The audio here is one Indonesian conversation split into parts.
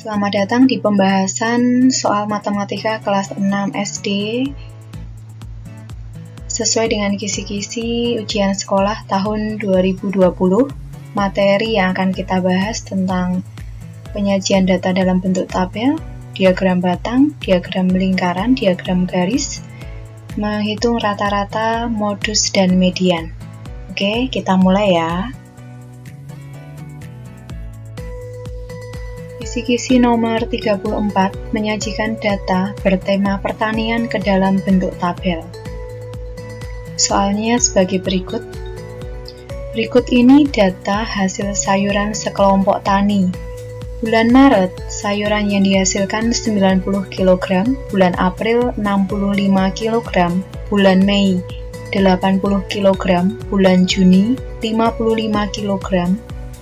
Selamat datang di pembahasan soal matematika kelas 6 SD sesuai dengan kisi-kisi ujian sekolah tahun 2020. Materi yang akan kita bahas tentang penyajian data dalam bentuk tabel, diagram batang, diagram lingkaran, diagram garis, menghitung rata-rata, modus, dan median. Oke, kita mulai ya. Kisi-kisi nomor 34 menyajikan data bertema pertanian ke dalam bentuk tabel. Soalnya sebagai berikut. Berikut ini data hasil sayuran sekelompok tani. Bulan Maret, sayuran yang dihasilkan 90 kg, bulan April 65 kg, bulan Mei 80 kg, bulan Juni 55 kg,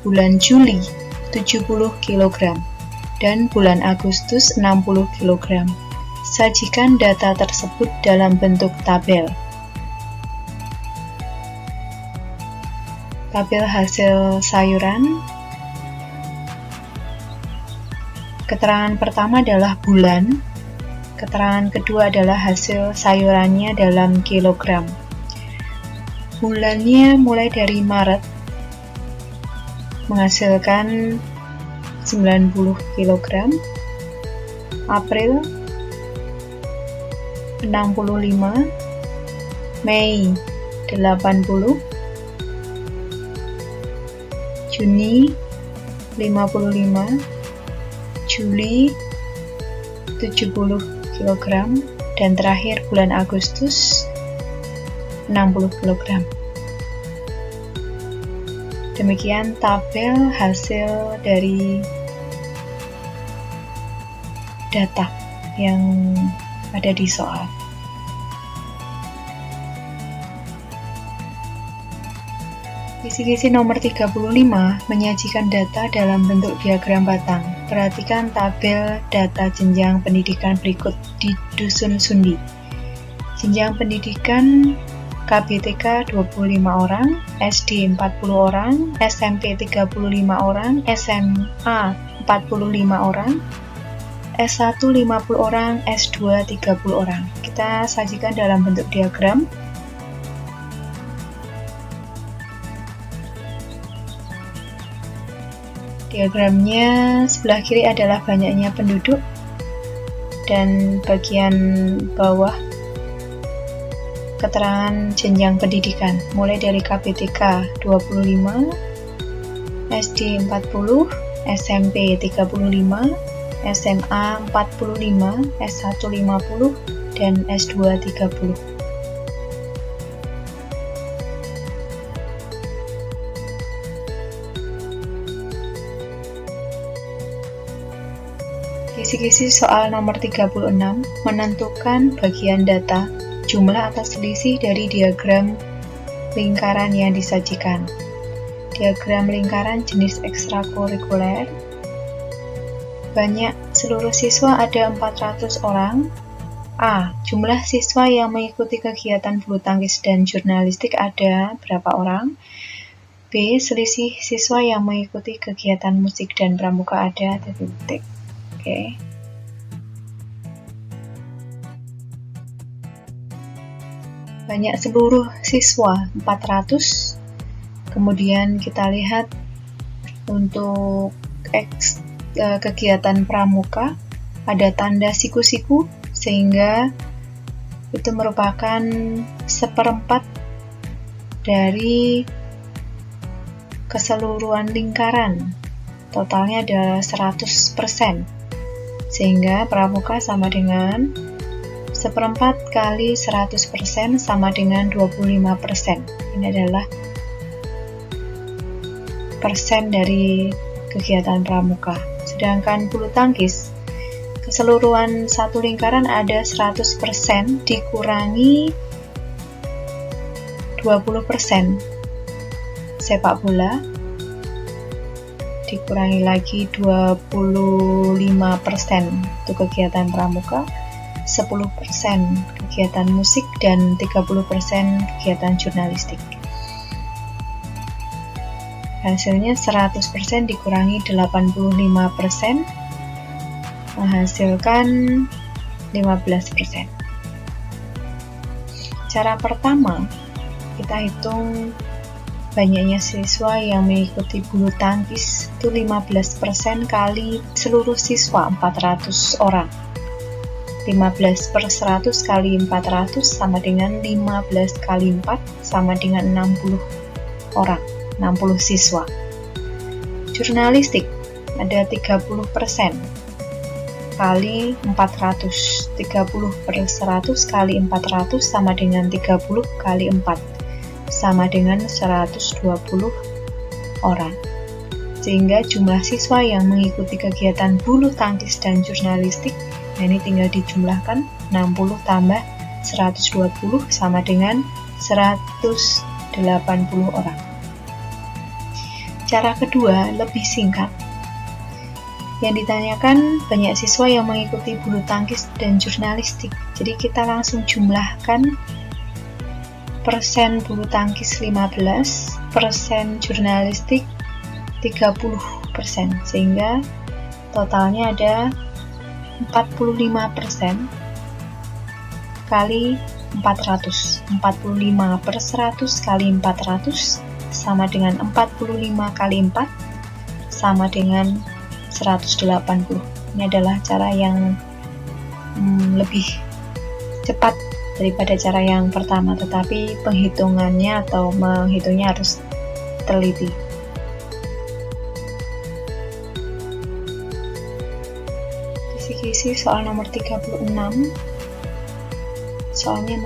bulan Juli 70 kg, dan bulan Agustus 60 kg. Sajikan data tersebut dalam bentuk tabel. Tabel hasil sayuran. Keterangan pertama adalah bulan. Keterangan kedua adalah hasil sayurannya dalam kilogram. Bulannya mulai dari Maret menghasilkan 90 kg, April 65, Mei 80, Juni 55, Juli 70 kg, dan terakhir bulan Agustus 60 kg. Demikian tabel hasil dari data yang ada di soal. Kisi-kisi nomor 35 menyajikan data dalam bentuk diagram batang. Perhatikan tabel data jenjang pendidikan berikut di Dusun Sundi. Jenjang pendidikan KBTK 25 orang, SD 40 orang, SMP 35 orang, SMA 45 orang, S1 50 orang, S2 30 orang. Kita sajikan dalam bentuk diagram. Diagramnya sebelah kiri adalah banyaknya penduduk dan bagian bawah keterangan jenjang pendidikan mulai dari KBTK 25, SD 40, SMP 35, SMA 45, S1 50, dan S2 30. Kisi-kisi soal nomor 36 menentukan bagian data, jumlah atau selisih dari diagram lingkaran yang disajikan. Diagram lingkaran jenis ekstrakurikuler. Banyak seluruh siswa ada 400 orang. A. Jumlah siswa yang mengikuti kegiatan bulu tangkis dan jurnalistik ada berapa orang? B. Selisih siswa yang mengikuti kegiatan musik dan pramuka ada titik-titik. Oke. Banyak seluruh siswa 400. Kemudian kita lihat untuk kegiatan pramuka ada tanda siku-siku sehingga itu merupakan 1/4 dari keseluruhan lingkaran. Totalnya adalah 100%. Sehingga pramuka sama dengan 1/4 kali 100% sama dengan 25%. Ini adalah persen dari kegiatan pramuka. Sedangkan bulu tangkis, keseluruhan satu lingkaran ada 100% dikurangi 20%. Sepak bola dikurangi lagi 25% untuk kegiatan pramuka, 10% kegiatan musik, dan 30% kegiatan jurnalistik. Hasilnya 100% dikurangi 85%, menghasilkan 15%. Cara pertama, kita hitung banyaknya siswa yang mengikuti bulu tangkis itu 15% kali seluruh siswa 400 orang. 15/100 kali 400 sama dengan 15 kali 4 sama dengan 60 orang, 60 siswa. Jurnalistik ada 30% kali 400, 30/100 kali 400 sama dengan 30 kali 4 sama dengan 120 orang. Sehingga jumlah siswa yang mengikuti kegiatan bulu tangkis dan jurnalistik, nah ini tinggal dijumlahkan, 60 tambah 120 sama dengan 180 orang. Cara kedua lebih singkat. Yang ditanyakan banyak siswa yang mengikuti bulu tangkis dan jurnalistik. Jadi kita langsung jumlahkan persen bulu tangkis 15, persen jurnalistik 30%, sehingga totalnya ada 45% kali 400. 45/100 kali 400 sama dengan 45 kali 4 sama dengan 180. Ini adalah cara yang lebih cepat daripada cara yang pertama, tetapi penghitungannya atau menghitungnya harus teliti. Kisi-kisi soal nomor 36. Soalnya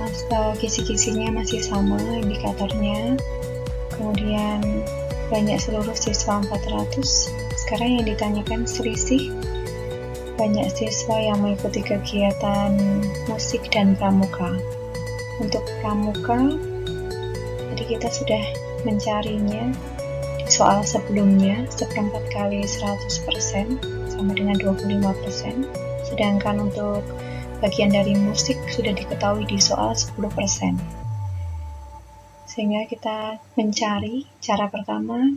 kisi-kisinya masih sama indikatornya. Kemudian banyak seluruh siswa 400. Sekarang yang ditanyakan selisih banyak siswa yang mengikuti kegiatan musik dan pramuka. Untuk pramuka, jadi kita sudah mencarinya di soal sebelumnya, 1/4 kali 100% sama dengan 25%. Sedangkan untuk bagian dari musik sudah diketahui di soal 10%. Sehingga kita mencari cara pertama,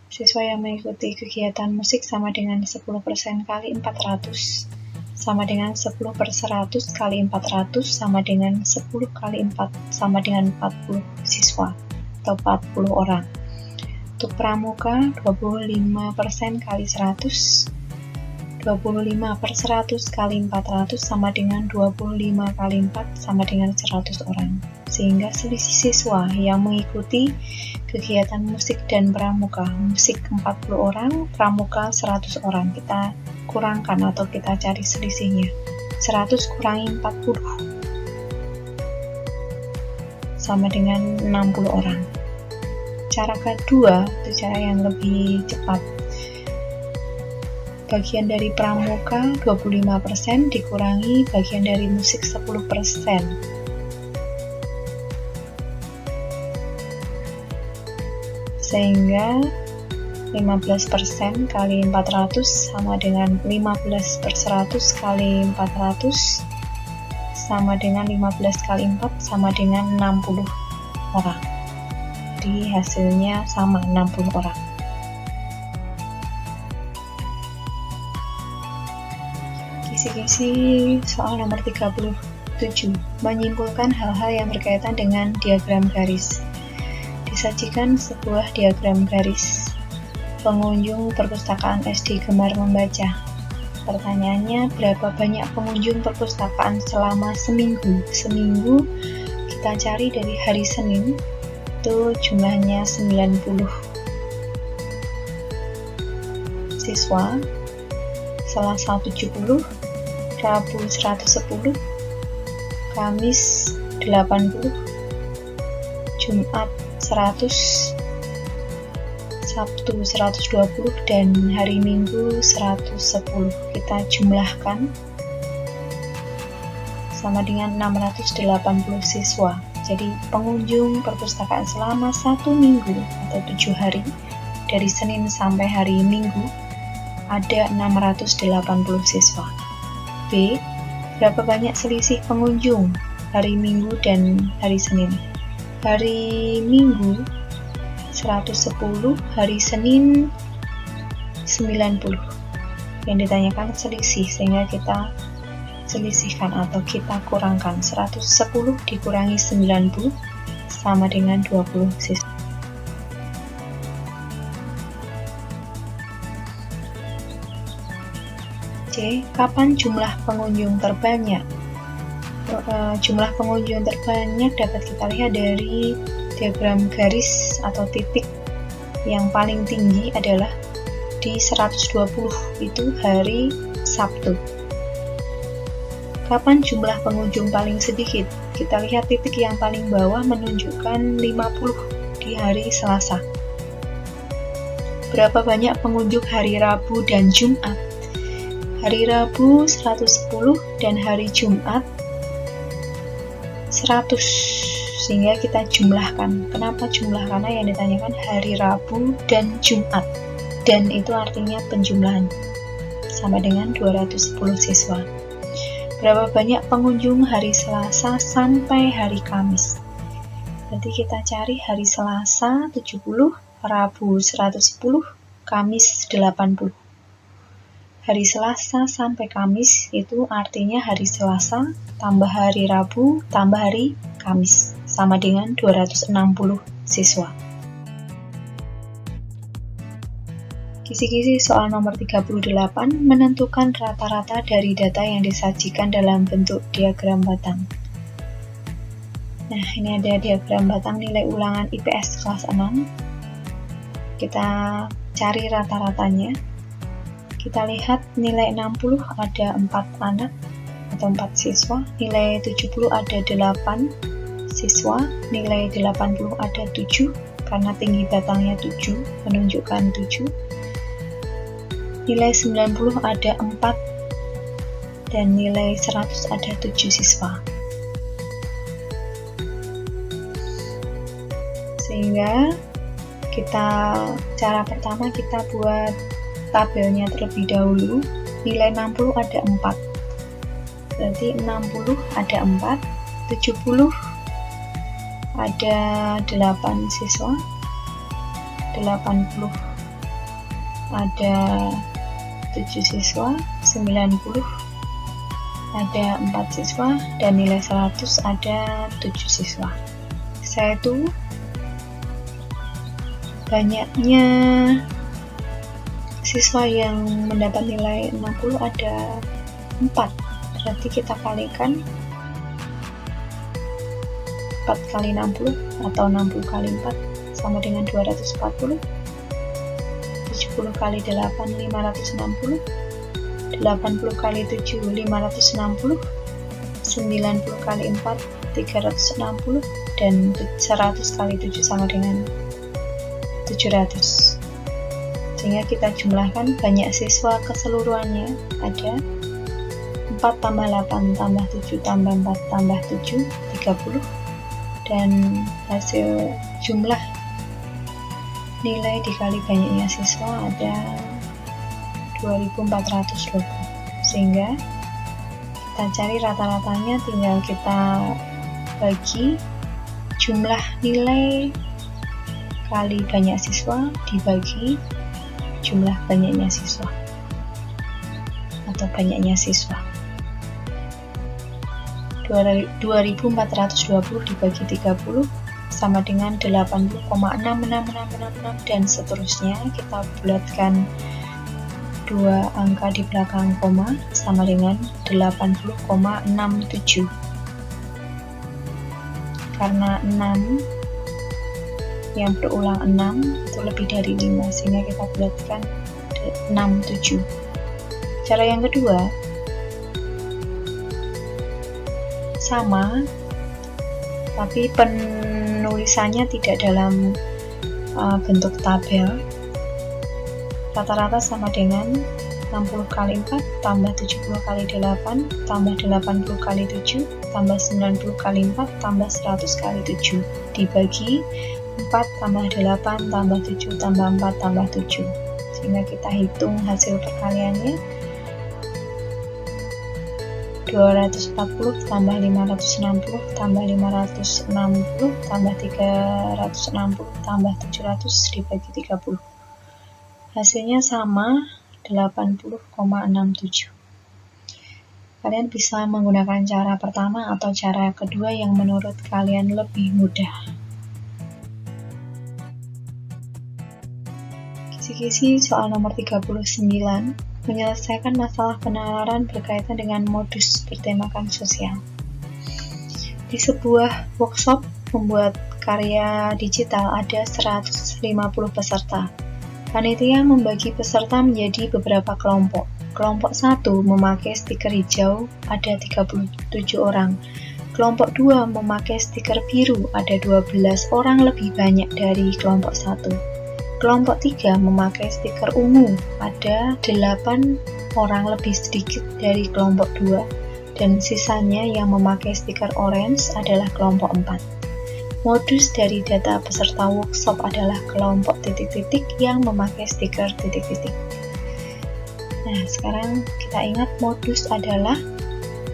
siswa yang mengikuti kegiatan musik sama dengan 10% kali 400 sama dengan 10/100 kali 400 sama dengan 10 kali 4 sama dengan 40 siswa atau 40 orang. Untuk pramuka 25% kali 100, 25/100 kali 400 sama dengan 25 kali 4 sama dengan 100 orang. Sehingga selisih siswa yang mengikuti kegiatan musik dan pramuka, musik 40 orang, pramuka 100 orang. Kita kurangkan atau kita cari selisihnya. 100 kurangi 40 sama dengan 60 orang. Cara kedua itu cara yang lebih cepat. Bagian dari pramuka 25% dikurangi bagian dari musik 10%. Sehingga 15% kali 400 sama dengan 15/100 kali 400 sama dengan 15 kali 4 sama dengan 60 orang. Jadi hasilnya sama, 60 orang. Kisi-kisi soal nomor 37. Menyimpulkan hal-hal yang berkaitan dengan diagram garis. Disajikan sebuah diagram garis. Pengunjung perpustakaan SD gemar membaca. Pertanyaannya, berapa banyak pengunjung perpustakaan selama seminggu? Seminggu kita cari dari hari Senin, itu jumlahnya 90 siswa, Selasa 70, Rabu 110, Kamis 80, Jumat 100, Sabtu 120, dan hari Minggu 110. Kita jumlahkan sama dengan 680 siswa. Jadi pengunjung perpustakaan selama 1 minggu atau 7 hari dari Senin sampai hari Minggu ada 680 siswa. B. Berapa banyak selisih pengunjung hari Minggu dan hari Senin? Hari Minggu 110, hari Senin 90. yang ditanyakan selisih, sehingga kita selisihkan atau kita kurangkan. 110 dikurangi 90 sama dengan 20 siswa. C. Kapan jumlah pengunjung terbanyak? Jumlah pengunjung terbanyak dapat kita lihat dari diagram garis atau titik. Yang paling tinggi adalah di 120, itu hari Sabtu. Kapan jumlah pengunjung paling sedikit? Kita lihat titik yang paling bawah menunjukkan 50 di hari Selasa. Berapa banyak pengunjung hari Rabu dan Jumat? Hari Rabu 110 dan hari Jumat 100, sehingga kita jumlahkan. Kenapa jumlah? Karena yang ditanyakan hari Rabu dan Jumat, dan itu artinya penjumlahan, sama dengan 210 siswa. Berapa banyak pengunjung hari Selasa sampai hari Kamis? Berarti kita cari hari Selasa 70, Rabu 110, Kamis 80. Hari Selasa sampai Kamis itu artinya hari Selasa tambah hari Rabu tambah hari Kamis, sama dengan 260 siswa. Kisi-kisi soal nomor 38, menentukan rata-rata dari data yang disajikan dalam bentuk diagram batang. Nah, ini ada diagram batang nilai ulangan IPS kelas 6. Kita cari rata-ratanya. Kita lihat nilai 60 ada 4 anak atau 4 siswa, nilai 70 ada 8 siswa, nilai 80 ada 7 karena tinggi batangnya 7 menunjukkan 7, nilai 90 ada 4 dan nilai 100 ada 7 siswa. Sehingga cara pertama kita buat tabelnya terlebih dahulu. Nilai 60 ada 4, berarti 60 ada 4, 70 ada 8 siswa, 80 ada 7 siswa, 90 ada 4 siswa, dan nilai 100 ada 7 siswa. Satu, banyaknya siswa yang mendapat nilai 60 ada 4, berarti kita kalikan 4 kali 60 atau 60 kali 4 sama dengan 240, 70 kali 8 560, 80 kali 7 560, 90 kali 4 360, dan 100 kali 7 sama dengan 700. Sehingga kita jumlahkan banyak siswa keseluruhannya ada 4 tambah 8 tambah 7 tambah 4 tambah 7, 30, dan hasil jumlah nilai dikali banyaknya siswa ada 2420. Sehingga kita cari rata-ratanya, tinggal kita bagi jumlah nilai kali banyak siswa dibagi jumlah banyaknya siswa atau banyaknya siswa. 2420 dibagi 30 sama dengan 80,66666 dan seterusnya. Kita bulatkan dua angka di belakang koma sama dengan 80,67. Karena 6 yang berulang 6 itu lebih dari 5, sehingga kita bulatkan 67. Cara yang kedua sama, tapi penulisannya tidak dalam bentuk tabel. Rata-rata sama dengan 60 kali 4 tambah 70 kali 8 tambah 80 kali 7 tambah 90 kali 4 tambah 100 kali 7 dibagi 4 tambah 8 tambah 7 tambah 4 tambah 7. Sehingga kita hitung hasil perkaliannya 240 tambah 560 tambah 560 tambah 360 tambah 700 dibagi 30. Hasilnya sama 80,67. Kalian bisa menggunakan cara pertama atau cara kedua yang menurut kalian lebih mudah. Kisi-kisi soal nomor 39, menyelesaikan masalah penalaran berkaitan dengan modus bertemakan sosial. Di sebuah workshop membuat karya digital ada 150 peserta. Panitia membagi peserta menjadi beberapa kelompok. Kelompok 1 memakai stiker hijau, ada 37 orang. Kelompok 2 memakai stiker biru, ada 12 orang lebih banyak dari kelompok 1. Kelompok 3 memakai stiker ungu, ada 8 orang lebih sedikit dari kelompok 2, dan sisanya yang memakai stiker orange adalah kelompok 4. Modus dari data peserta workshop adalah kelompok titik-titik yang memakai stiker titik-titik. Nah, sekarang kita ingat modus adalah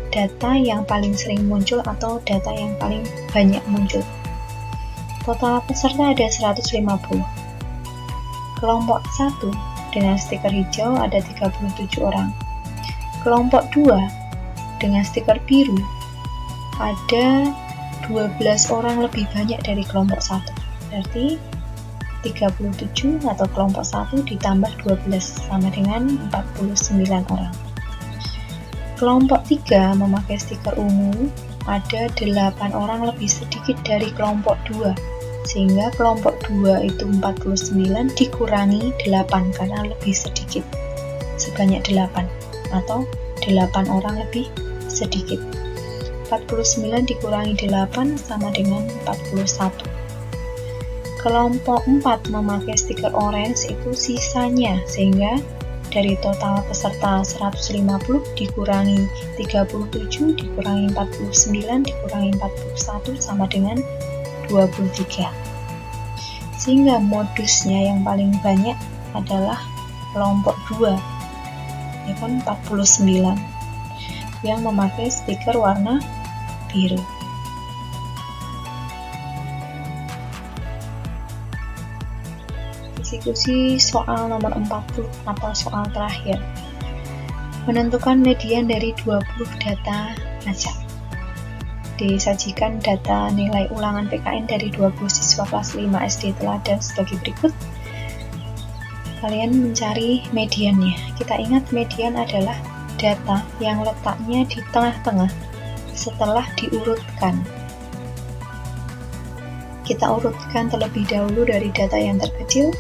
data yang paling sering muncul atau data yang paling banyak muncul. Total peserta ada 150. Kelompok 1 dengan stiker hijau ada 37 orang. Kelompok 2 dengan stiker biru ada 12 orang lebih banyak dari kelompok 1. Berarti 37 atau kelompok 1 ditambah 12 sama dengan 49 orang. Kelompok 3 memakai stiker ungu ada 8 orang lebih sedikit dari kelompok 2. Sehingga kelompok 2 itu 49 dikurangi 8 karena lebih sedikit, sebanyak 8 atau 8 orang lebih sedikit. 49 dikurangi 8 sama dengan 41. Kelompok 4 memakai stiker orange itu sisanya, sehingga dari total peserta 150 dikurangi 37 dikurangi 49 dikurangi 41 sama dengan 23. Sehingga modusnya yang paling banyak adalah kelompok 2, ya kan, 49, yang memakai stiker warna biru. Diskusi soal nomor 40 atau soal terakhir. Menentukan median dari 20 data acak. Disajikan data nilai ulangan PKN dari 20 siswa kelas 5 SD teladan sebagai berikut. Kalian mencari mediannya. Kita ingat median adalah data yang letaknya di tengah-tengah setelah diurutkan. Kita urutkan terlebih dahulu dari data yang terkecil.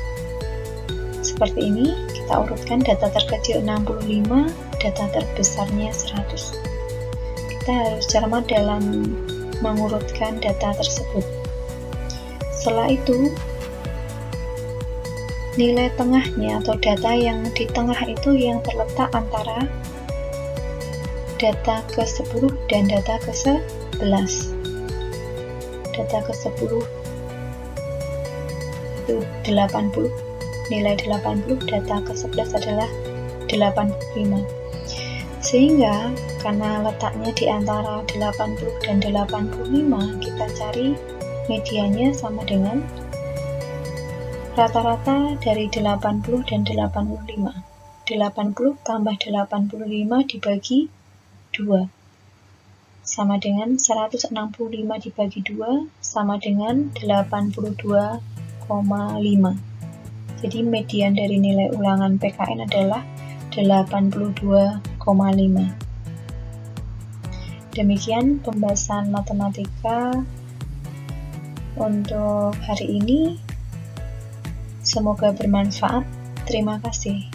Seperti ini, kita urutkan data terkecil 65, data terbesarnya 100. Kita harus cermat dalam mengurutkan data tersebut. Setelah itu, nilai tengahnya atau data yang di tengah itu yang terletak antara data ke-10 dan data ke-11. Data ke-10 itu 80, nilai 80, data ke-11 adalah 85. Sehingga karena letaknya di antara 80 dan 85, kita cari mediannya sama dengan rata-rata dari 80 dan 85. 80 tambah 85 dibagi 2 sama dengan 165 dibagi 2 sama dengan 82,5. Jadi median dari nilai ulangan PKN adalah 82,5. Demikian pembahasan matematika untuk hari ini. Semoga bermanfaat. Terima kasih.